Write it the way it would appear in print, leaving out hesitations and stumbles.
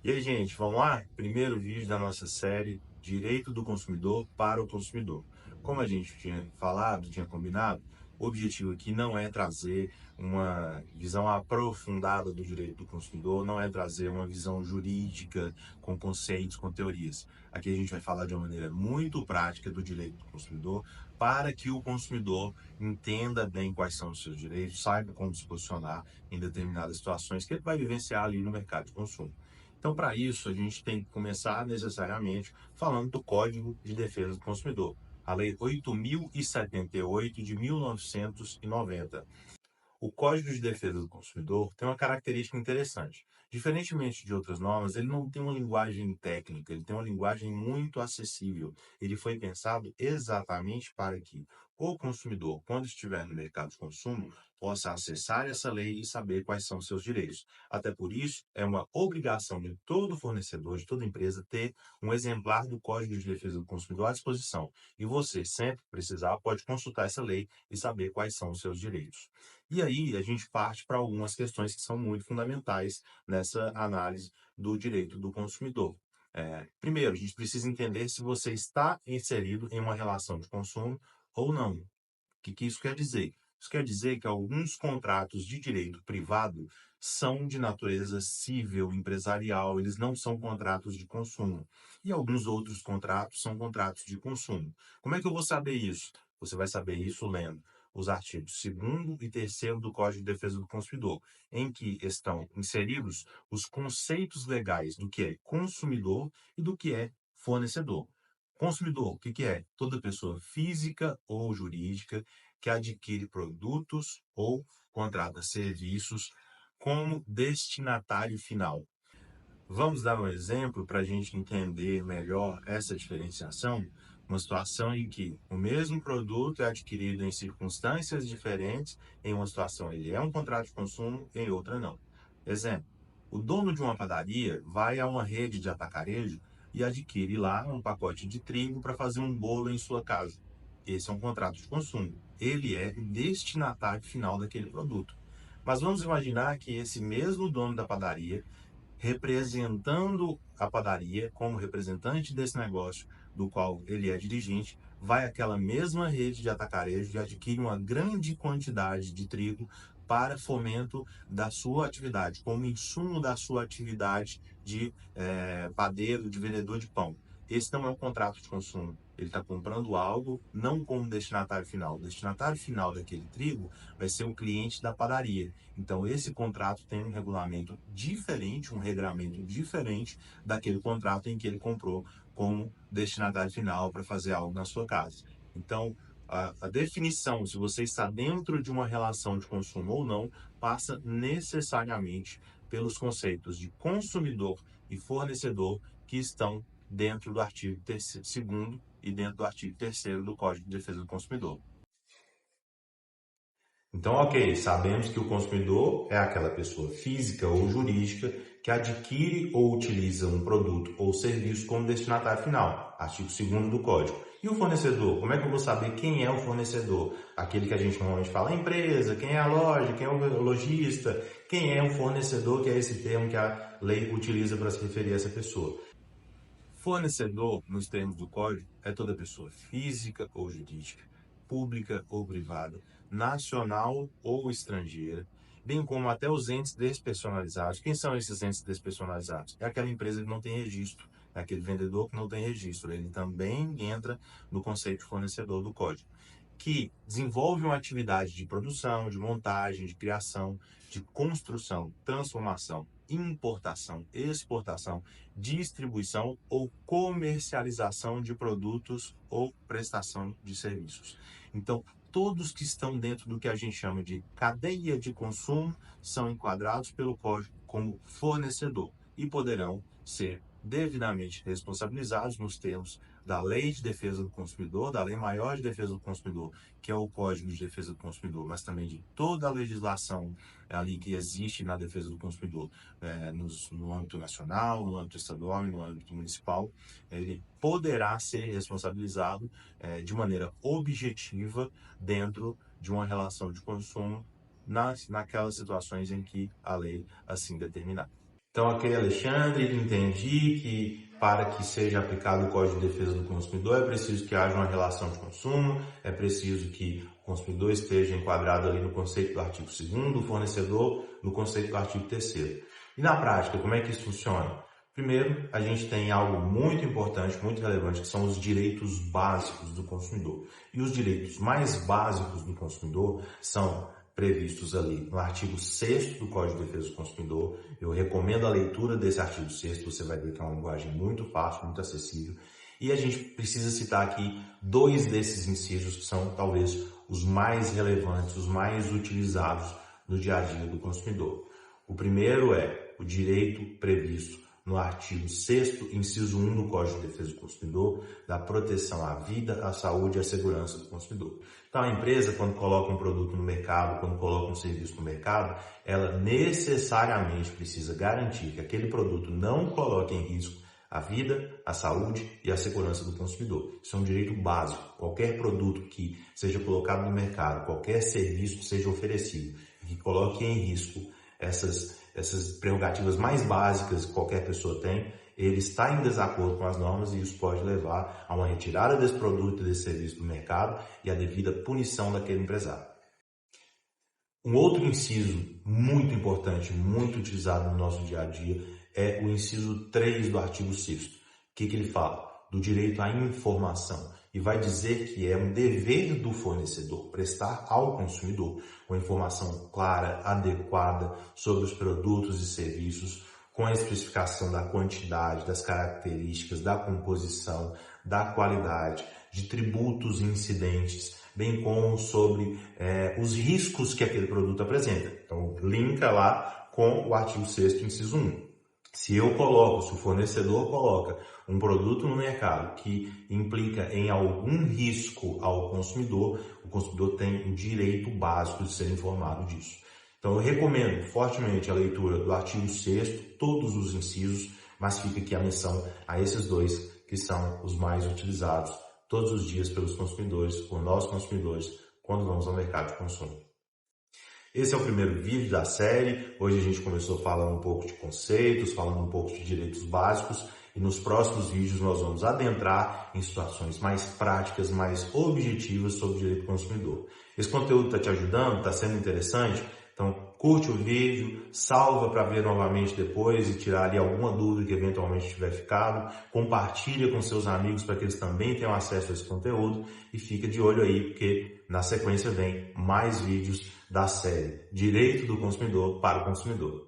E aí, gente, vamos lá? Primeiro vídeo da nossa série Direito do Consumidor para o Consumidor. Como a gente tinha falado, tinha combinado, o objetivo aqui não é trazer uma visão aprofundada do direito do consumidor, não é trazer uma visão jurídica com conceitos, com teorias. Aqui a gente vai falar de uma maneira muito prática do direito do consumidor para que o consumidor entenda bem quais são os seus direitos, saiba como se posicionar em determinadas situações que ele vai vivenciar ali no mercado de consumo. Então, para isso, a gente tem que começar necessariamente falando do Código de Defesa do Consumidor, a Lei 8.078 de 1990. O Código de Defesa do Consumidor tem uma característica interessante. Diferentemente de outras normas, ele não tem uma linguagem técnica, ele tem uma linguagem muito acessível. Ele foi pensado exatamente para que o consumidor, quando estiver no mercado de consumo, possa acessar essa lei e saber quais são os seus direitos. Até por isso, é uma obrigação de todo fornecedor, de toda empresa, ter um exemplar do Código de Defesa do Consumidor à disposição. E você, sempre que precisar, pode consultar essa lei e saber quais são os seus direitos. E aí a gente parte para algumas questões que são muito fundamentais nessa análise do direito do consumidor. Primeiro, a gente precisa entender se você está inserido em uma relação de consumo ou não. O que isso quer dizer? Isso quer dizer que alguns contratos de direito privado são de natureza civil, empresarial, eles não são contratos de consumo. E alguns outros contratos são contratos de consumo. Como é que eu vou saber isso? Você vai saber isso lendo os artigos 2º e 3º do Código de Defesa do Consumidor, em que estão inseridos os conceitos legais do que é consumidor e do que é fornecedor. Consumidor, o que é? Toda pessoa física ou jurídica que adquire produtos ou contrata serviços como destinatário final. Vamos dar um exemplo para a gente entender melhor essa diferenciação? Uma situação em que o mesmo produto é adquirido em circunstâncias diferentes, em uma situação ele é um contrato de consumo, em outra não. Exemplo, o dono de uma padaria vai a uma rede de atacarejo e adquire lá um pacote de trigo para fazer um bolo em sua casa. Esse é um contrato de consumo. Ele é o destinatário final daquele produto. Mas vamos imaginar que esse mesmo dono da padaria, representando a padaria como representante desse negócio do qual ele é dirigente, vai àquela mesma rede de atacarejo e adquire uma grande quantidade de trigo para fomento da sua atividade, como insumo da sua atividade de padeiro, de vendedor de pão. Esse não é um contrato de consumo. Ele está comprando algo não como destinatário final. O destinatário final daquele trigo vai ser o cliente da padaria. Então, esse contrato tem um regulamento diferente, um regramento diferente daquele contrato em que ele comprou como destinatário final para fazer algo na sua casa. Então, a definição, se você está dentro de uma relação de consumo ou não, passa necessariamente pelos conceitos de consumidor e fornecedor que estão dentro do artigo 2º e dentro do artigo 3º do Código de Defesa do Consumidor. Então, ok, sabemos que o consumidor é aquela pessoa física ou jurídica que adquire ou utiliza um produto ou serviço como destinatário final, artigo 2º do Código. E o fornecedor? Como é que eu vou saber quem é o fornecedor? Aquele que a gente normalmente fala, a empresa, quem é a loja, quem é o lojista, quem é o fornecedor, que é esse termo que a lei utiliza para se referir a essa pessoa. Fornecedor, nos termos do Código, é toda pessoa física ou jurídica, pública ou privada, nacional ou estrangeira, bem como até os entes despersonalizados. Quem são esses entes despersonalizados? É aquela empresa que não tem registro, é aquele vendedor que não tem registro. Ele também entra no conceito de fornecedor do Código, que desenvolve uma atividade de produção, de montagem, de criação, de construção, transformação, importação, exportação, distribuição ou comercialização de produtos ou prestação de serviços. Então, todos que estão dentro do que a gente chama de cadeia de consumo são enquadrados pelo Código como fornecedor e poderão ser devidamente responsabilizados nos termos da Lei de Defesa do Consumidor, da Lei Maior de Defesa do Consumidor, que é o Código de Defesa do Consumidor, mas também de toda a legislação ali que existe na defesa do consumidor, no âmbito nacional, no âmbito estadual e no âmbito municipal. Ele poderá ser responsabilizado de maneira objetiva dentro de uma relação de consumo naquelas situações em que a lei assim determinar. Então, ok, Alexandre, entendi que para que seja aplicado o Código de Defesa do Consumidor é preciso que haja uma relação de consumo, é preciso que o consumidor esteja enquadrado ali no conceito do artigo 2º, o fornecedor no conceito do artigo 3º. E na prática, como é que isso funciona? Primeiro, a gente tem algo muito importante, muito relevante, que são os direitos básicos do consumidor. E os direitos mais básicos do consumidor são previstos ali no artigo 6º do Código de Defesa do Consumidor. Eu recomendo a leitura desse artigo 6º, você vai ver que é uma linguagem muito fácil, muito acessível. E a gente precisa citar aqui dois desses incisos que são talvez os mais relevantes, os mais utilizados no dia a dia do consumidor. O primeiro é o direito previsto no artigo 6º, inciso 1 do Código de Defesa do Consumidor, da proteção à vida, à saúde e à segurança do consumidor. Então, a empresa, quando coloca um produto no mercado, quando coloca um serviço no mercado, ela necessariamente precisa garantir que aquele produto não coloque em risco a vida, a saúde e a segurança do consumidor. Isso é um direito básico. Qualquer produto que seja colocado no mercado, qualquer serviço que seja oferecido, que coloque em risco essas prerrogativas mais básicas que qualquer pessoa tem, ele está em desacordo com as normas e isso pode levar a uma retirada desse produto e desse serviço do mercado e a devida punição daquele empresário. Um outro inciso muito importante, muito utilizado no nosso dia a dia, é o inciso 3 do artigo 6º. O que ele fala? Do direito à informação. E vai dizer que é um dever do fornecedor prestar ao consumidor uma informação clara, adequada sobre os produtos e serviços, com a especificação da quantidade, das características, da composição, da qualidade, de tributos e incidentes, bem como sobre os riscos que aquele produto apresenta. Então, linka lá com o artigo 6º, inciso 1. Se o fornecedor coloca um produto no mercado que implica em algum risco ao consumidor, o consumidor tem o direito básico de ser informado disso. Então, eu recomendo fortemente a leitura do artigo 6º, todos os incisos, mas fica aqui a menção a esses dois que são os mais utilizados todos os dias pelos consumidores, por nós consumidores, quando vamos ao mercado de consumo. Esse é o primeiro vídeo da série. Hoje a gente começou falando um pouco de conceitos, falando um pouco de direitos básicos e nos próximos vídeos nós vamos adentrar em situações mais práticas, mais objetivas sobre o direito do consumidor. Esse conteúdo está te ajudando? Está sendo interessante? Então curte o vídeo, salva para ver novamente depois e tirar ali alguma dúvida que eventualmente tiver ficado. Compartilha com seus amigos para que eles também tenham acesso a esse conteúdo e fica de olho aí porque na sequência vem mais vídeos da série Direito do Consumidor para o Consumidor.